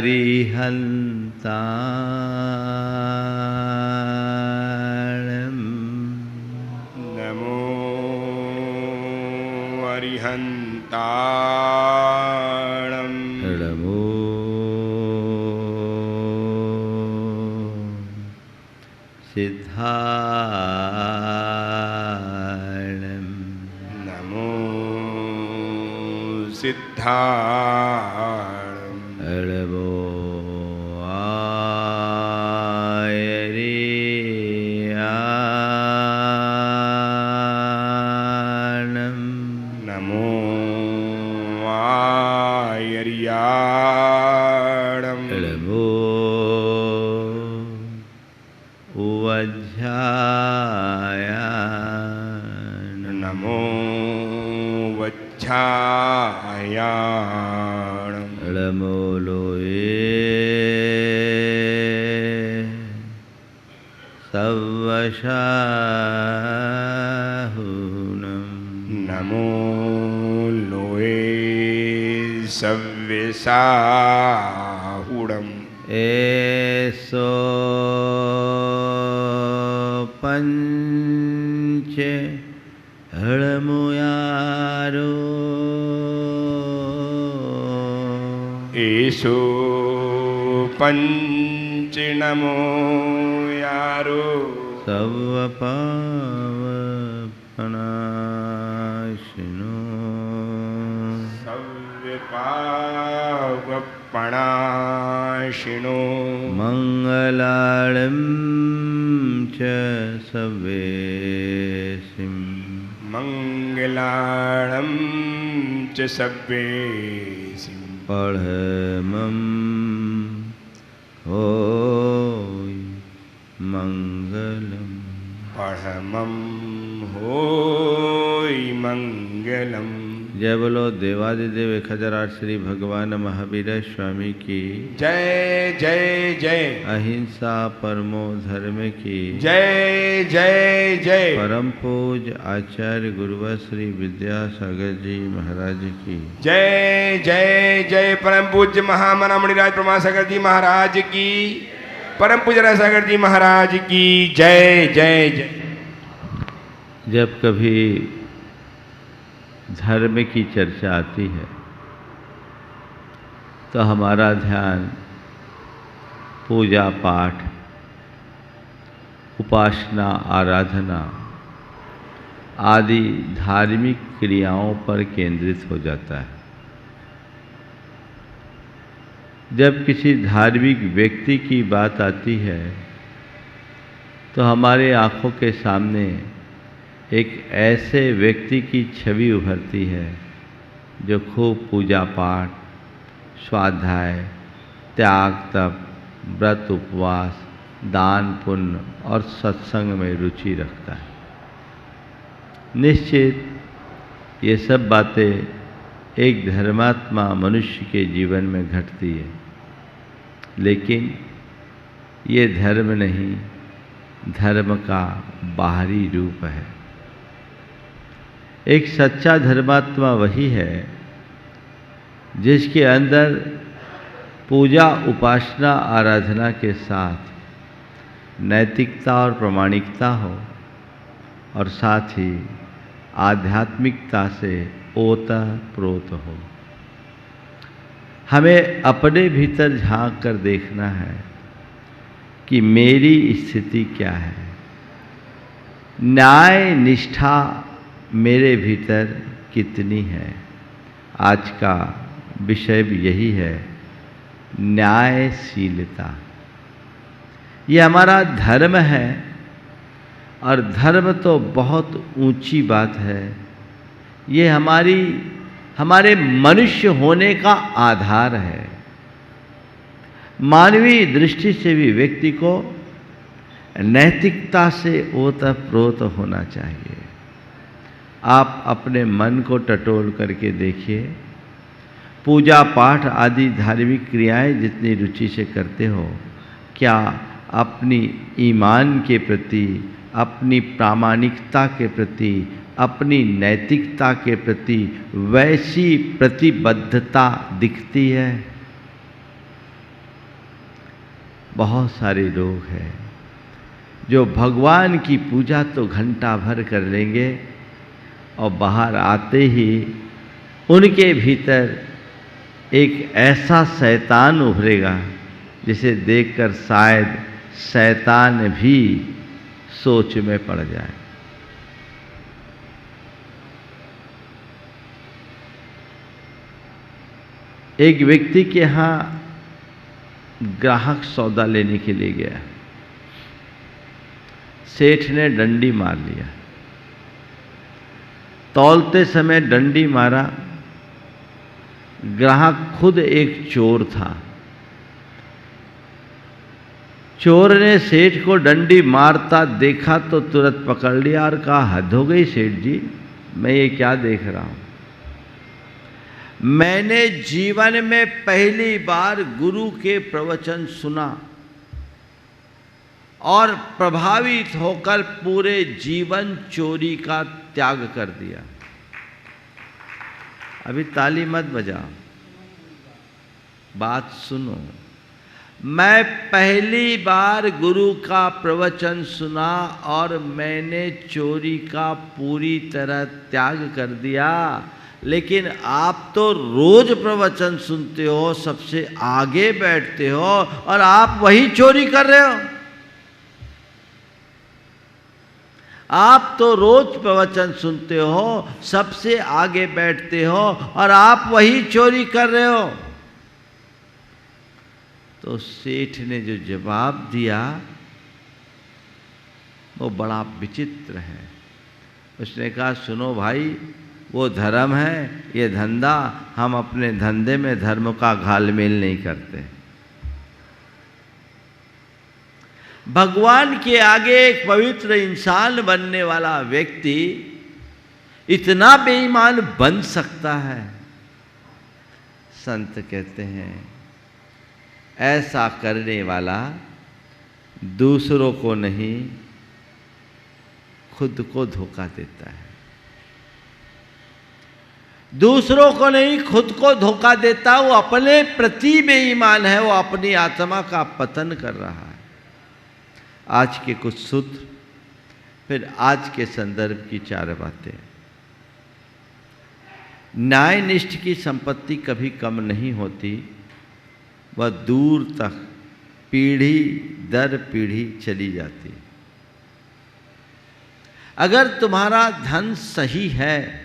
अरिहन्ताणम् नमो अरिहन्ताणम् नमो सिद्धाणम् नमो सिद्धाणम् नमो आयर्याणम् नमो आयर्याणम् नमो वज्झायाणम् नमो वज्झायाणम् नमो लोये सव्वशाहुनम् नमो लोये सव्यसाहुणम् एसो पंच हळमुयारो एषो पञ्चनमो यारो सव्वपावपनाशिनो सव्यपावपणाशिनो मङ्गलाळं च सव्येसिं मङ्गलाणं च सव्येसिं पढमं होय मङ्गलम् परमं होय मंगलम। जय बोलो देवादिदेव 1008 श्री भगवान महावीर स्वामी की जय जय जय। अहिंसा परमो धर्म की जय जय जय। परम पूज आचार्य गुरुवर श्री विद्यासागर जी महाराज की जय जय जय। परम पूज्य महामना मुनिराज प्रमासागर जी महाराज की, परम पूज्य रसागर जी महाराज की जय जय जय। जब कभी धर्म की चर्चा आती है तो हमारा ध्यान पूजा पाठ, उपासना, आराधना आदि धार्मिक क्रियाओं पर केंद्रित हो जाता है। जब किसी धार्मिक व्यक्ति की बात आती है तो हमारे आँखों के सामने एक ऐसे व्यक्ति की छवि उभरती है जो खूब पूजा पाठ, स्वाध्याय, त्याग तप, व्रत उपवास, दान पुण्य और सत्संग में रुचि रखता है। निश्चित ये सब बातें एक धर्मात्मा मनुष्य के जीवन में घटती है, लेकिन ये धर्म नहीं, धर्म का बाहरी रूप है। एक सच्चा धर्मात्मा वही है जिसके अंदर पूजा, उपासना, आराधना के साथ नैतिकता और प्रामाणिकता हो और साथ ही आध्यात्मिकता से ओतप्रोत हो। हमें अपने भीतर झांक कर देखना है कि मेरी स्थिति क्या है। न्याय निष्ठा मेरे भीतर कितनी है। आज का विषय भी यही है, न्यायशीलता। ये हमारा धर्म है और धर्म तो बहुत ऊंची बात है। ये हमारे मनुष्य होने का आधार है। मानवीय दृष्टि से भी व्यक्ति को नैतिकता से ओतप्रोत होना चाहिए। आप अपने मन को टटोल करके देखिए, पूजा पाठ आदि धार्मिक क्रियाएं जितनी रुचि से करते हो, क्या अपनी ईमान के प्रति, अपनी प्रामाणिकता के प्रति, अपनी नैतिकता के प्रति वैसी प्रतिबद्धता दिखती है? बहुत सारे लोग हैं जो भगवान की पूजा तो घंटा भर कर लेंगे और बाहर आते ही उनके भीतर एक ऐसा शैतान उभरेगा जिसे देखकर शायद शैतान भी सोच में पड़ जाए। एक व्यक्ति के यहाँ ग्राहक सौदा लेने के लिए गया, सेठ ने डंडी मार लिया। तौलते समय डंडी मारा, ग्राहक खुद एक चोर था। चोर ने सेठ को डंडी मारता देखा तो तुरंत पकड़ लिया और कहा, हद हो गई सेठ जी, मैं ये क्या देख रहा हूं। मैंने जीवन में पहली बार गुरु के प्रवचन सुना और प्रभावित होकर पूरे जीवन चोरी का त्याग कर दिया। अभी ताली मत बजाओ, बात सुनो। मैं पहली बार गुरु का प्रवचन सुना और मैंने चोरी का पूरी तरह त्याग कर दिया। लेकिन आप तो रोज प्रवचन सुनते हो, सबसे आगे बैठते हो और आप वही चोरी कर रहे हो। आप तो रोज प्रवचन सुनते हो, सबसे आगे बैठते हो और आप वही चोरी कर रहे हो। तो सेठ ने जो जवाब दिया वो बड़ा विचित्र है। उसने कहा, सुनो भाई, वो धर्म है, ये धंधा, हम अपने धंधे में धर्म का घालमेल नहीं करते। भगवान के आगे एक पवित्र इंसान बनने वाला व्यक्ति इतना बेईमान बन सकता है? संत कहते हैं, ऐसा करने वाला दूसरों को नहीं, खुद को धोखा देता है। दूसरों को नहीं, खुद को धोखा देता। वो अपने प्रति बेईमान है, वो अपनी आत्मा का पतन कर रहा है। आज के कुछ सूत्र, फिर आज के संदर्भ की 4 बातें। न्यायनिष्ठ की संपत्ति कभी कम नहीं होती, वह दूर तक पीढ़ी दर पीढ़ी चली जाती। अगर तुम्हारा धन सही है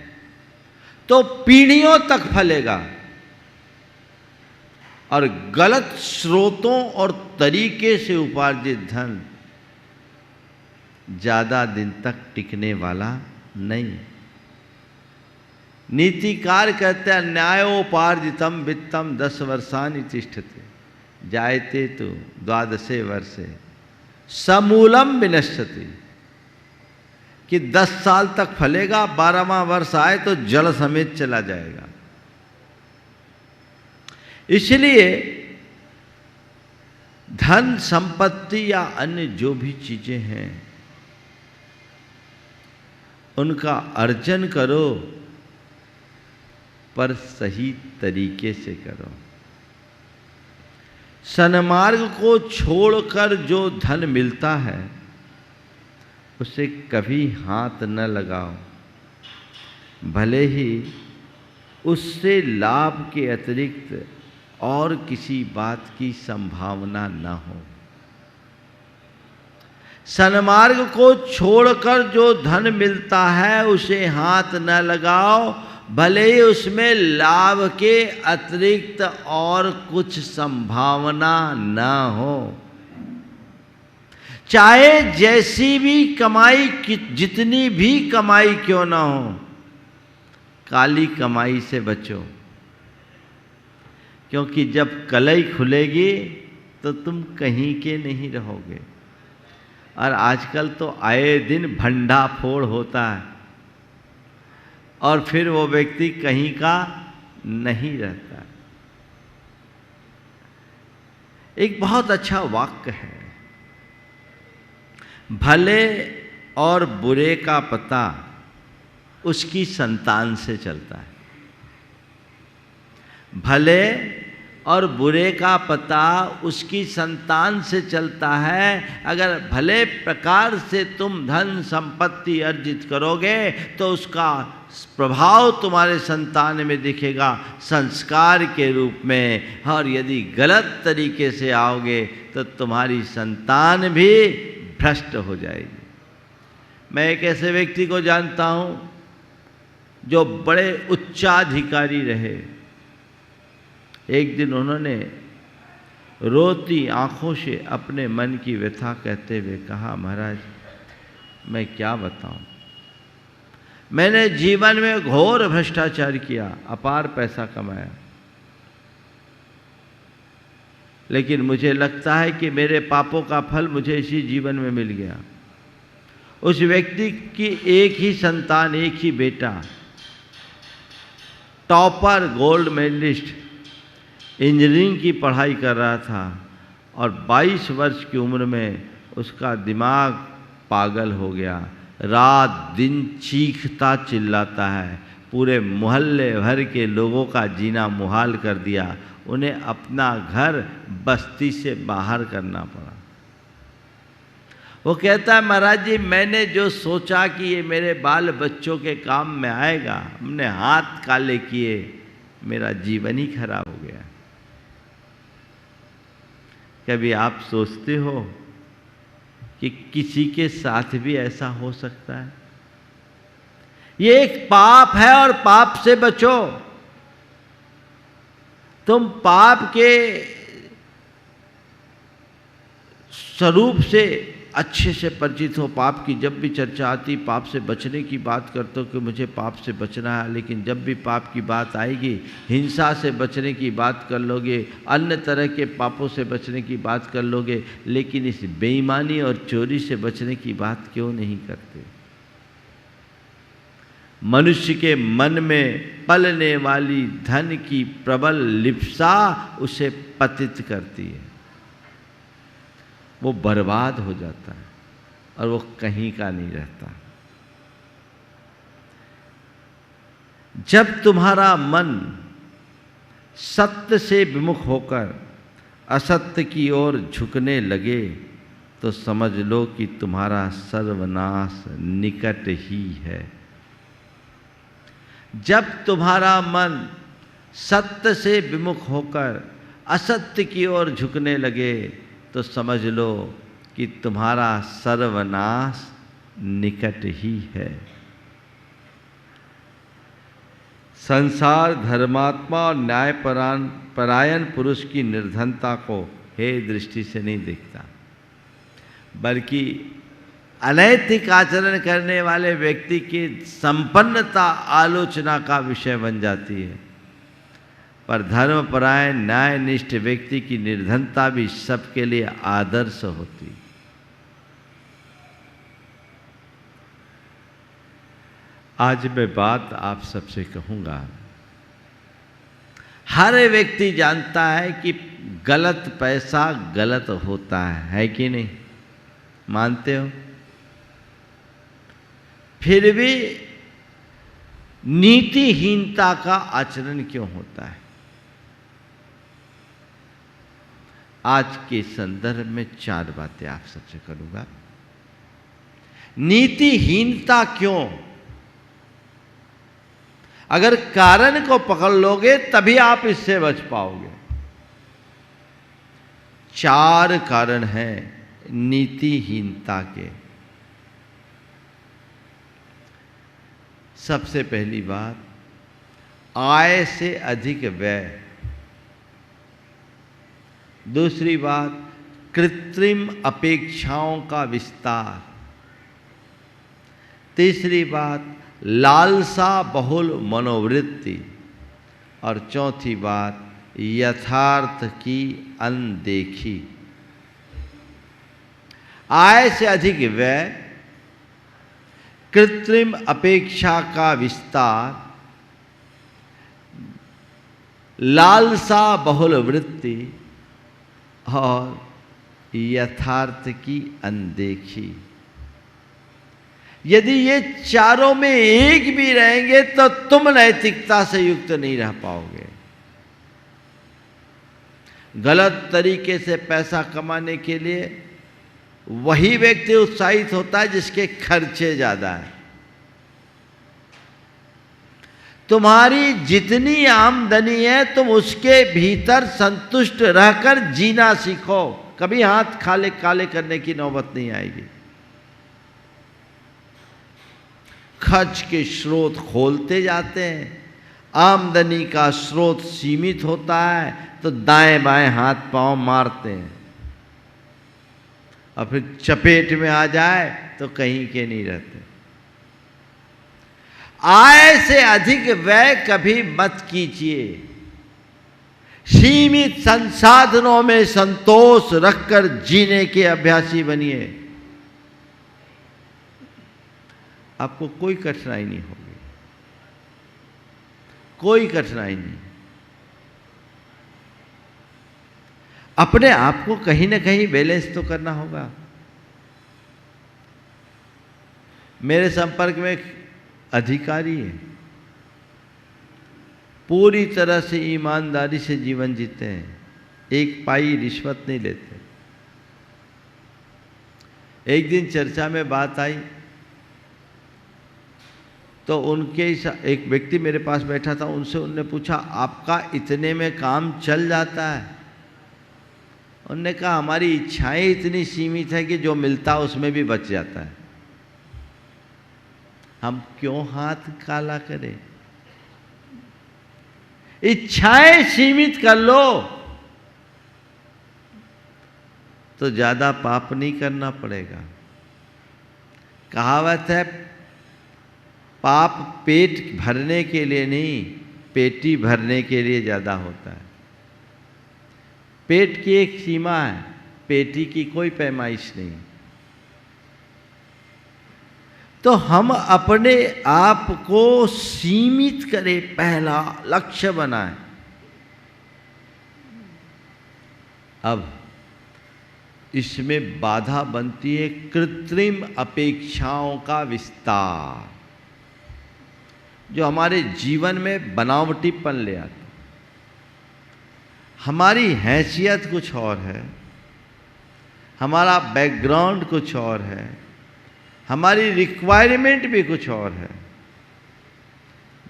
तो पीढ़ियों तक फलेगा और गलत स्रोतों और तरीके से उपार्जित धन ज्यादा दिन तक टिकने वाला नहीं। नीतिकार कहते हैं, न्यायोपार्जितम वित्तम 10 वर्षानि तिष्ठते जायते तो 12 वर्षे समूलम विनश्यति, कि 10 साल तक फलेगा, 12वां वर्ष आए तो जल समेत चला जाएगा। इसलिए धन संपत्ति या अन्य जो भी चीजें हैं उनका अर्जन करो, पर सही तरीके से करो। सन्मार्ग को छोड़कर जो धन मिलता है उसे कभी हाथ न लगाओ, भले ही उससे लाभ के अतिरिक्त और किसी बात की संभावना न हो। सन्मार्ग को छोड़कर जो धन मिलता है उसे हाथ न लगाओ, भले ही उसमें लाभ के अतिरिक्त और कुछ संभावना न हो। चाहे जैसी भी कमाई, जितनी भी कमाई क्यों ना हो, काली कमाई से बचो, क्योंकि जब कलई खुलेगी तो तुम कहीं के नहीं रहोगे। और आजकल तो आए दिन भंडाफोड़ होता है और फिर वो व्यक्ति कहीं का नहीं रहता। एक बहुत अच्छा वाक्य है, भले और बुरे का पता उसकी संतान से चलता है। भले और बुरे का पता उसकी संतान से चलता है। अगर भले प्रकार से तुम धन संपत्ति अर्जित करोगे तो उसका प्रभाव तुम्हारे संतान में दिखेगा संस्कार के रूप में, और यदि गलत तरीके से आओगे तो तुम्हारी संतान भी भ्रष्ट हो जाएगी। मैं एक ऐसे व्यक्ति को जानता हूँ जो बड़े उच्चाधिकारी रहे। एक दिन उन्होंने रोती आंखों से अपने मन की व्यथा कहते हुए कहा, महाराज मैं क्या बताऊं, मैंने जीवन में घोर भ्रष्टाचार किया, अपार पैसा कमाया, लेकिन मुझे लगता है कि मेरे पापों का फल मुझे इसी जीवन में मिल गया। उस व्यक्ति की एक ही संतान, एक ही बेटा, टॉपर गोल्ड मेडलिस्ट, इंजीनियरिंग की पढ़ाई कर रहा था और 22 वर्ष की उम्र में उसका दिमाग पागल हो गया। रात दिन चीखता चिल्लाता है, पूरे मोहल्ले भर के लोगों का जीना मुहाल कर दिया। उन्हें अपना घर बस्ती से बाहर करना पड़ा। वो कहता है, महाराज जी मैंने जो सोचा कि ये मेरे बाल बच्चों के काम में आएगा, हमने हाथ काले किए, मेरा जीवन ही खराब हो गया। कभी आप सोचते हो कि किसी के साथ भी ऐसा हो सकता है? ये एक पाप है और पाप से बचो। तुम पाप के स्वरूप से अच्छे से परिचित हो। पाप की जब भी चर्चा आती, पाप से बचने की बात करते हो कि मुझे पाप से बचना है, लेकिन जब भी पाप की बात आएगी हिंसा से बचने की बात कर लोगे, अन्य तरह के पापों से बचने की बात कर लोगे, लेकिन इस बेईमानी और चोरी से बचने की बात क्यों नहीं करते? मनुष्य के मन में पलने वाली धन की प्रबल लिप्सा उसे पतित करती है, वो बर्बाद हो जाता है और वो कहीं का नहीं रहता। जब तुम्हारा मन सत्य से विमुख होकर असत्य की ओर झुकने लगे तो समझ लो कि तुम्हारा सर्वनाश निकट ही है। जब तुम्हारा मन सत्य से विमुख होकर असत्य की ओर झुकने लगे तो समझ लो कि तुम्हारा सर्वनाश निकट ही है। संसार धर्मात्मा और न्यायपरायण पुरुष की निर्धनता को हे दृष्टि से नहीं देखता, बल्कि अनैतिक आचरण करने वाले व्यक्ति की संपन्नता आलोचना का विषय बन जाती है। पर धर्मपरायण न्यायनिष्ठ व्यक्ति की निर्धनता भी सबके लिए आदर्श होती। आज मैं बात आप सबसे कहूंगा, हर व्यक्ति जानता है कि गलत पैसा गलत होता है कि नहीं? मानते हो? फिर भी नीतिहीनता का आचरण क्यों होता है? आज के संदर्भ में 4 बातें आप सबसे करूंगा। नीतिहीनता क्यों? अगर कारण को पकड़ लोगे तभी आप इससे बच पाओगे। 4 कारण हैं नीतिहीनता के। सबसे पहली बात, आय से अधिक व्यय। दूसरी बात, कृत्रिम अपेक्षाओं का विस्तार। तीसरी बात, लालसा बहुल मनोवृत्ति। और चौथी बात, यथार्थ की अनदेखी। आय से अधिक व्यय, कृत्रिम अपेक्षा का विस्तार, लालसा बहुल वृत्ति और यथार्थ की अनदेखी। यदि ये चारों में एक भी रहेंगे तो तुम नैतिकता से युक्त नहीं रह पाओगे। गलत तरीके से पैसा कमाने के लिए वही व्यक्ति उत्साहित होता है जिसके खर्चे ज़्यादा हैं। तुम्हारी जितनी आमदनी है तुम उसके भीतर संतुष्ट रहकर जीना सीखो, कभी हाथ खाले काले करने की नौबत नहीं आएगी। खर्च के स्रोत खोलते जाते हैं, आमदनी का स्रोत सीमित होता है तो दाएं बाएं हाथ पांव मारते हैं और फिर चपेट में आ जाए तो कहीं के नहीं रहते। आय से अधिक व्यय कभी मत कीजिए, सीमित संसाधनों में संतोष रखकर जीने के अभ्यासी बनिए, आपको कोई कठिनाई नहीं होगी, कोई कठिनाई नहीं। अपने आप को कहीं ना कहीं बैलेंस तो करना होगा। मेरे संपर्क में एक अधिकारी है, पूरी तरह से ईमानदारी से जीवन जीते हैं, एक पाई रिश्वत नहीं लेते। एक दिन चर्चा में बात आई तो उनके एक व्यक्ति मेरे पास बैठा था, उनसे उनने पूछा आपका इतने में काम चल जाता है? उन्होंने कहा हमारी इच्छाएं इतनी सीमित है कि जो मिलता है उसमें भी बच जाता है, हम क्यों हाथ काला करें? इच्छाएं सीमित कर लो तो ज्यादा पाप नहीं करना पड़ेगा। कहावत है पाप पेट भरने के लिए नहीं, पेटी भरने के लिए ज्यादा होता है। पेट की एक सीमा है, पेटी की कोई पैमाइश नहीं। तो हम अपने आप को सीमित करें, पहला लक्ष्य बनाएं। अब इसमें बाधा बनती है कृत्रिम अपेक्षाओं का विस्तार, जो हमारे जीवन में बनावटीपन ले आता। हमारी हैसियत कुछ और है, हमारा बैकग्राउंड कुछ और है, हमारी रिक्वायरमेंट भी कुछ और है,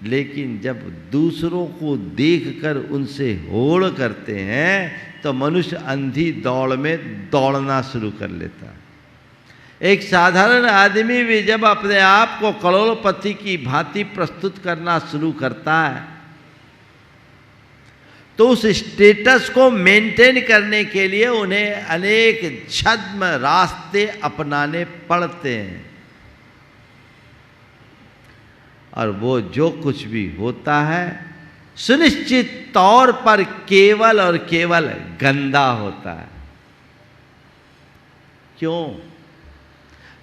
लेकिन जब दूसरों को देखकर उनसे होड़ करते हैं तो मनुष्य अंधी दौड़ में दौड़ना शुरू कर लेता है। एक साधारण आदमी भी जब अपने आप को करोड़पति की भांति प्रस्तुत करना शुरू करता है तो उस स्टेटस को मेंटेन करने के लिए उन्हें अनेक छद्म रास्ते अपनाने पड़ते हैं, और वो जो कुछ भी होता है सुनिश्चित तौर पर केवल और केवल गंदा होता है। क्यों?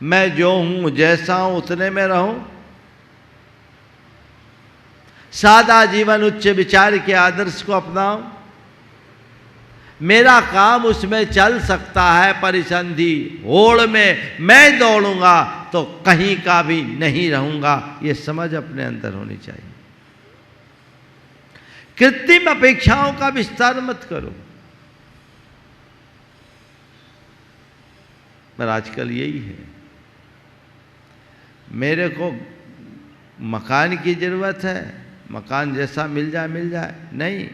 मैं जो हूं जैसा हूं उतने में रहूं, सादा जीवन उच्च विचार के आदर्श को अपनाऊं, मेरा काम उसमें चल सकता है, पर इस अंधी होड़ में मैं दौड़ूंगा तो कहीं का भी नहीं रहूंगा, ये समझ अपने अंदर होनी चाहिए। कृत्रिम अपेक्षाओं का विस्तार मत करो। पर आजकल यही है, मेरे को मकान की ज़रूरत है, मकान जैसा मिल जाए मिल जाए, नहीं,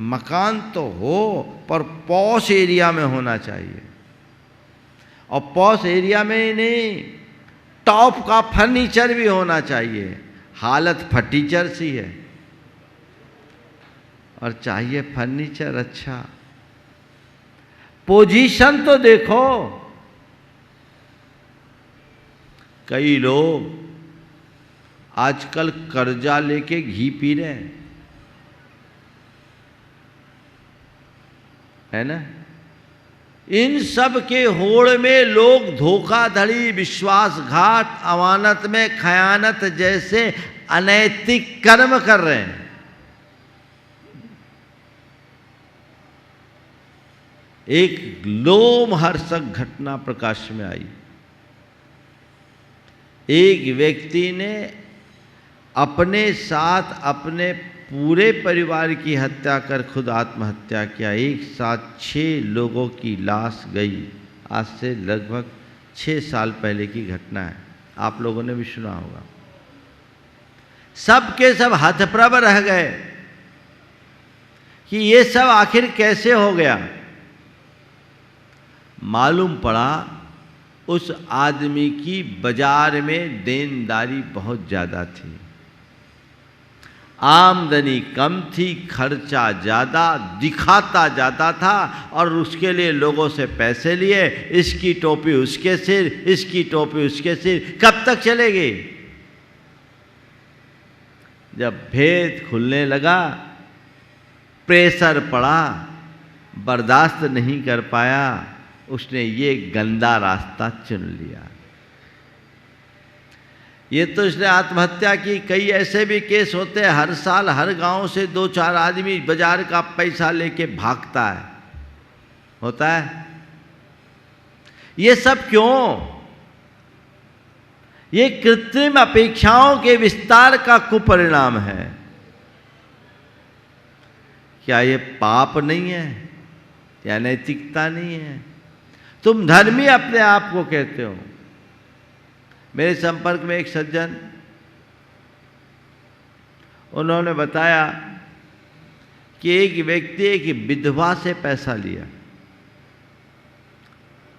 मकान तो हो पर पॉश एरिया में होना चाहिए, और पॉश एरिया में ही नहीं, टॉप का फर्नीचर भी होना चाहिए। हालत फटीचर सी है और चाहिए फर्नीचर अच्छा। पोजीशन तो देखो, कई लोग आजकल कर्जा लेके घी पी रहे हैं, है ना? इन सब के होड़ में लोग धोखाधड़ी, विश्वासघात, अमानत में खयानत जैसे अनैतिक कर्म कर रहे हैं। एक लोमहर्षक घटना प्रकाश में आई। एक व्यक्ति ने अपने साथ अपने पूरे परिवार की हत्या कर खुद आत्महत्या किया। एक साथ 6 लोगों की लाश गई। आज से लगभग 6 साल पहले की घटना है, आप लोगों ने भी सुना होगा। सब के सब हतप्रभ रह गए कि ये सब आखिर कैसे हो गया। मालूम पड़ा उस आदमी की बाजार में देनदारी बहुत ज़्यादा थी, आमदनी कम थी, खर्चा ज़्यादा, दिखाता ज़्यादा था और उसके लिए लोगों से पैसे लिए। इसकी टोपी उसके सिर, इसकी टोपी उसके सिर, कब तक चलेगी। जब भेद खुलने लगा, प्रेशर पड़ा, बर्दाश्त नहीं कर पाया, उसने ये गंदा रास्ता चुन लिया। ये तो इसने आत्महत्या की। कई ऐसे भी केस होते हैं, हर साल हर गांव से 2-4 आदमी बाजार का पैसा लेके भागता है, होता है। ये सब क्यों? ये कृत्रिम अपेक्षाओं के विस्तार का कुपरिणाम है। क्या ये पाप नहीं है या नैतिकता नहीं है? तुम धर्मी अपने आप को कहते हो। मेरे संपर्क में एक सज्जन, उन्होंने बताया कि एक व्यक्ति एक विधवा से पैसा लिया।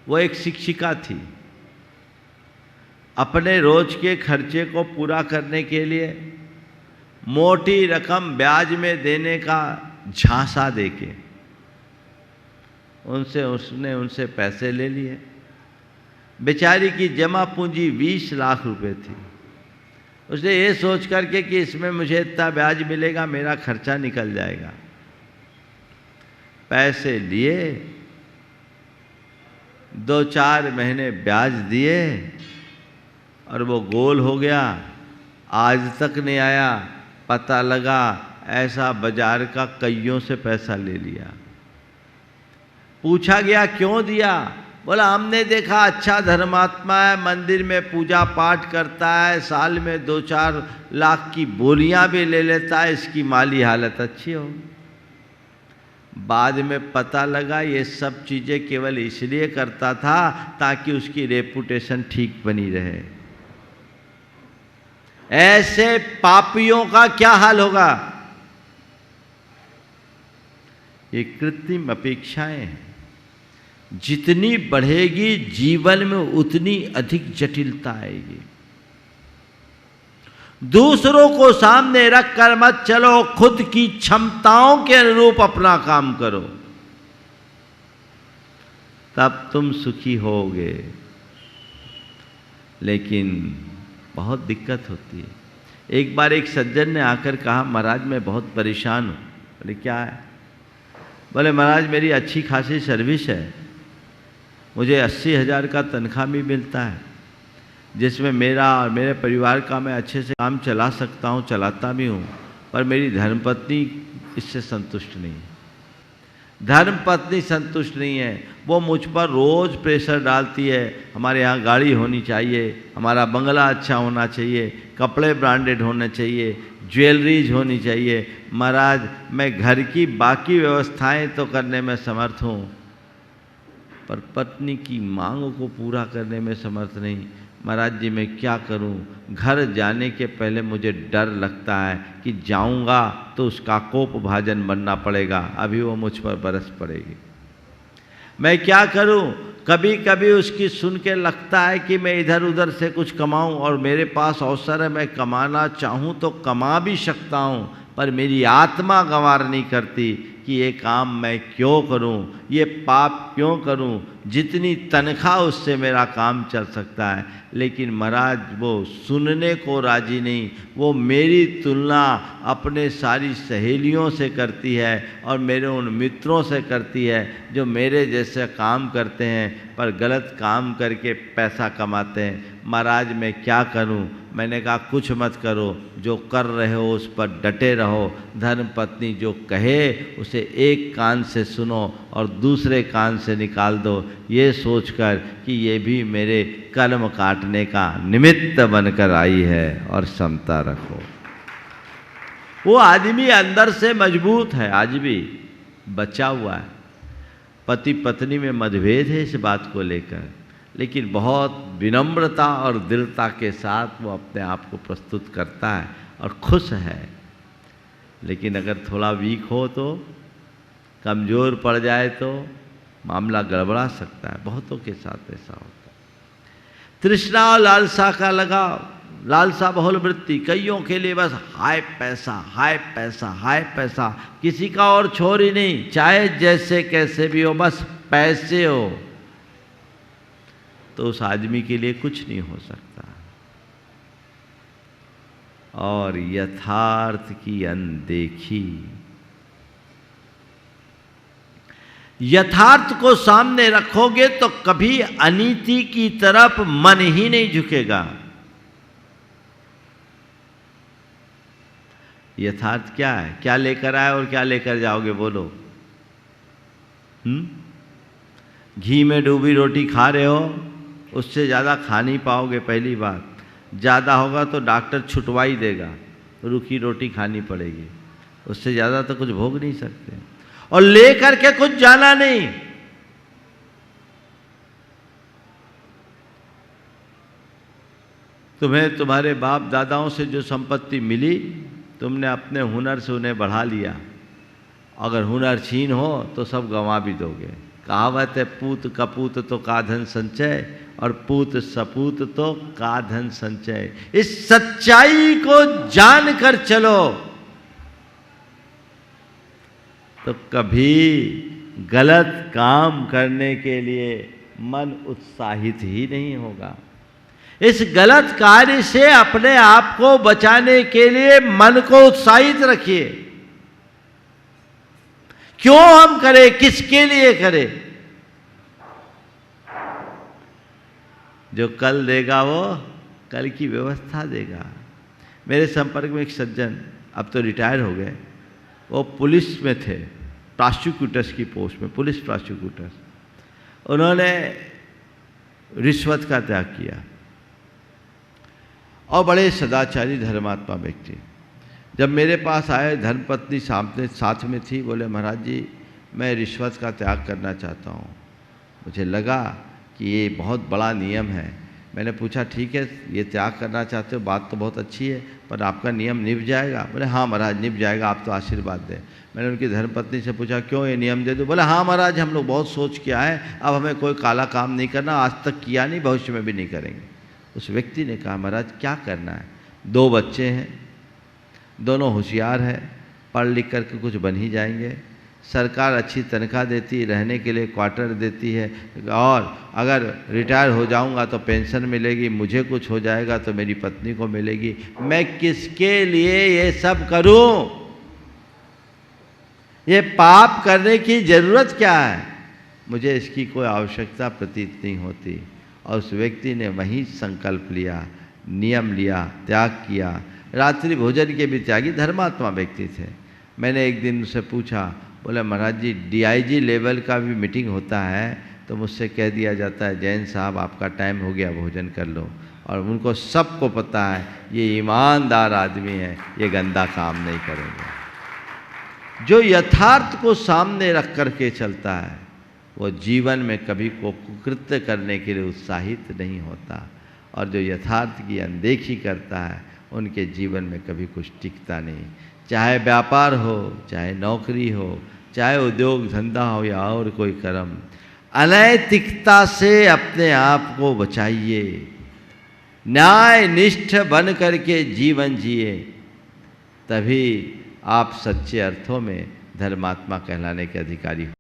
वो एक शिक्षिका थी। अपने रोज के खर्चे को पूरा करने के लिए मोटी रकम ब्याज में देने का झांसा देके उसने उनसे पैसे ले लिए। बेचारी की जमा पूंजी 20 लाख रुपए थी। उसने ये सोच करके कि इसमें मुझे इतना ब्याज मिलेगा, मेरा खर्चा निकल जाएगा, पैसे लिए, 2-4 महीने ब्याज दिए और वो गोल हो गया। आज तक नहीं आया। पता लगा ऐसा बाजार का कईयों से पैसा ले लिया। पूछा गया क्यों दिया? बोला हमने देखा अच्छा धर्मात्मा है, मंदिर में पूजा पाठ करता है, साल में 2-4 लाख की बोलियां भी ले लेता है, इसकी माली हालत अच्छी हो। बाद में पता लगा ये सब चीज़ें केवल इसलिए करता था ताकि उसकी रेपुटेशन ठीक बनी रहे। ऐसे पापियों का क्या हाल होगा? ये कृत्रिम अपेक्षाएं हैं। जितनी बढ़ेगी जीवन में उतनी अधिक जटिलता आएगी। दूसरों को सामने रख कर मत चलो, खुद की क्षमताओं के अनुरूप अपना काम करो, तब तुम सुखी होगे। लेकिन बहुत दिक्कत होती है। एक बार एक सज्जन ने आकर कहा महाराज मैं बहुत परेशान हूँ। बोले क्या है? बोले महाराज मेरी अच्छी खासी सर्विस है, मुझे 80,000 का तनख्वाह भी मिलता है, जिसमें मेरा और मेरे परिवार का मैं अच्छे से काम चला सकता हूँ, चलाता भी हूँ, पर मेरी धर्मपत्नी इससे संतुष्ट नहीं है। धर्मपत्नी संतुष्ट नहीं है, वो मुझ पर रोज़ प्रेशर डालती है। हमारे यहाँ गाड़ी होनी चाहिए, हमारा बंगला अच्छा होना चाहिए, कपड़े ब्रांडेड होने चाहिए, ज्वेलरीज होनी चाहिए। महाराज मैं घर की बाकी व्यवस्थाएं तो करने में समर्थ हूँ, पर पत्नी की मांगों को पूरा करने में समर्थ नहीं। महाराज जी मैं क्या करूं? घर जाने के पहले मुझे डर लगता है कि जाऊंगा तो उसका कोप भाजन बनना पड़ेगा, अभी वो मुझ पर बरस पड़ेगी। मैं क्या करूं? कभी कभी उसकी सुन के लगता है कि मैं इधर उधर से कुछ कमाऊं, और मेरे पास अवसर है, मैं कमाना चाहूं तो कमा भी सकता हूं, पर मेरी आत्मा गवार नहीं करती कि ये काम मैं क्यों करूं, ये पाप क्यों करूं। जितनी तनख्वाह उससे मेरा काम चल सकता है, लेकिन महाराज वो सुनने को राजी नहीं। वो मेरी तुलना अपने सारी सहेलियों से करती है और मेरे उन मित्रों से करती है जो मेरे जैसे काम करते हैं पर गलत काम करके पैसा कमाते हैं। महाराज मैं क्या करूं? मैंने कहा कुछ मत करो, जो कर रहे हो उस पर डटे रहो। धर्मपत्नी जो कहे उसे एक कान से सुनो और दूसरे कान से निकाल दो, ये सोचकर कि ये भी मेरे कर्म काटने का निमित्त बनकर आई है, और समता रखो। वो आदमी अंदर से मजबूत है, आज भी बचा हुआ है। पति पत्नी में मतभेद है इस बात को लेकर, लेकिन बहुत विनम्रता और दृढ़ता के साथ वो अपने आप को प्रस्तुत करता है और खुश है। लेकिन अगर थोड़ा वीक हो तो, कमज़ोर पड़ जाए तो मामला गड़बड़ा सकता है। बहुतों के साथ ऐसा होता है। तृष्णा और लालसा का लगाव, लालसा बहुल वृत्ति, कईयों के लिए बस हाय पैसा, हाय पैसा, हाय पैसा, किसी का और छोर ही नहीं, चाहे जैसे कैसे भी हो, बस पैसे हो, तो उस आदमी के लिए कुछ नहीं हो सकता। और यथार्थ की अनदेखी, यथार्थ को सामने रखोगे तो कभी अनीति की तरफ मन ही नहीं झुकेगा। यथार्थ क्या है? क्या लेकर आए और क्या लेकर जाओगे, बोलो? घी में डूबी रोटी खा रहे हो, उससे ज़्यादा खा नहीं पाओगे। पहली बात, ज़्यादा होगा तो डॉक्टर छुटवा ही देगा, रूखी रोटी खानी पड़ेगी, उससे ज़्यादा तो कुछ भोग नहीं सकते। और लेकर के कुछ जाना नहीं। तुम्हें तुम्हारे बाप दादाओं से जो संपत्ति मिली, तुमने अपने हुनर से उन्हें बढ़ा लिया। अगर हुनर छीन हो तो सब गंवा भी दोगे। कहावत है, पूत कपूत तो का धन संचय, और पूत सपूत तो का धन संचय। इस सच्चाई को जानकर चलो तो कभी गलत काम करने के लिए मन उत्साहित ही नहीं होगा। इस गलत कार्य से अपने आप को बचाने के लिए मन को उत्साहित रखिए। क्यों हम करें, किसके लिए करें? जो कल देगा वो कल की व्यवस्था देगा। मेरे संपर्क में एक सज्जन, अब तो रिटायर हो गए, वो पुलिस में थे, प्रोसिक्यूटर्स की पोस्ट में, पुलिस प्रोसिक्यूटर्स। उन्होंने रिश्वत का त्याग किया और बड़े सदाचारी धर्मात्मा व्यक्ति। जब मेरे पास आए, धर्मपत्नी साथ में थी, बोले महाराज जी मैं रिश्वत का त्याग करना चाहता हूँ। मुझे लगा कि ये बहुत बड़ा नियम है। मैंने पूछा ठीक है, ये त्याग करना चाहते हो, बात तो बहुत अच्छी है, पर आपका नियम निभ जाएगा? बोले हाँ महाराज निभ जाएगा, आप तो आशीर्वाद दें। मैंने उनकी धर्मपत्नी से पूछा क्यों ये नियम दे दो? बोले हाँ महाराज हम लोग बहुत सोच के आए, अब हमें कोई काला काम नहीं करना, आज तक किया नहीं, भविष्य में भी नहीं करेंगे। उस व्यक्ति ने कहा महाराज क्या करना है? 2 बच्चे हैं, दोनों होशियार हैं, पढ़ लिख करके कुछ बन ही जाएंगे, सरकार अच्छी तनख्वाह देती है, रहने के लिए क्वार्टर देती है, और अगर रिटायर हो जाऊंगा तो पेंशन मिलेगी, मुझे कुछ हो जाएगा तो मेरी पत्नी को मिलेगी। मैं किसके लिए ये सब करूं? ये पाप करने की ज़रूरत क्या है? मुझे इसकी कोई आवश्यकता प्रतीत नहीं होती। और उस व्यक्ति ने वहीं संकल्प लिया, नियम लिया, त्याग किया। रात्रि भोजन के भी त्यागी धर्मात्मा व्यक्ति थे। मैंने एक दिन उनसे पूछा, बोले महाराज जी DIG लेवल का भी मीटिंग होता है तो मुझसे कह दिया जाता है जैन साहब आपका टाइम हो गया, भोजन कर लो। और उनको सबको पता है ये ईमानदार आदमी है, ये गंदा काम नहीं करेंगे। जो यथार्थ को सामने रख करके चलता है वो जीवन में कभी को कुकृत्य करने के लिए उत्साहित नहीं होता, और जो यथार्थ की अनदेखी करता है उनके जीवन में कभी कुछ टिकता नहीं। चाहे व्यापार हो, चाहे नौकरी हो, चाहे उद्योग धंधा हो या और कोई कर्म, अनैतिकता से अपने आप को बचाइए, न्याय निष्ठ बन करके जीवन जिए, तभी आप सच्चे अर्थों में धर्मात्मा कहलाने के अधिकारी हो।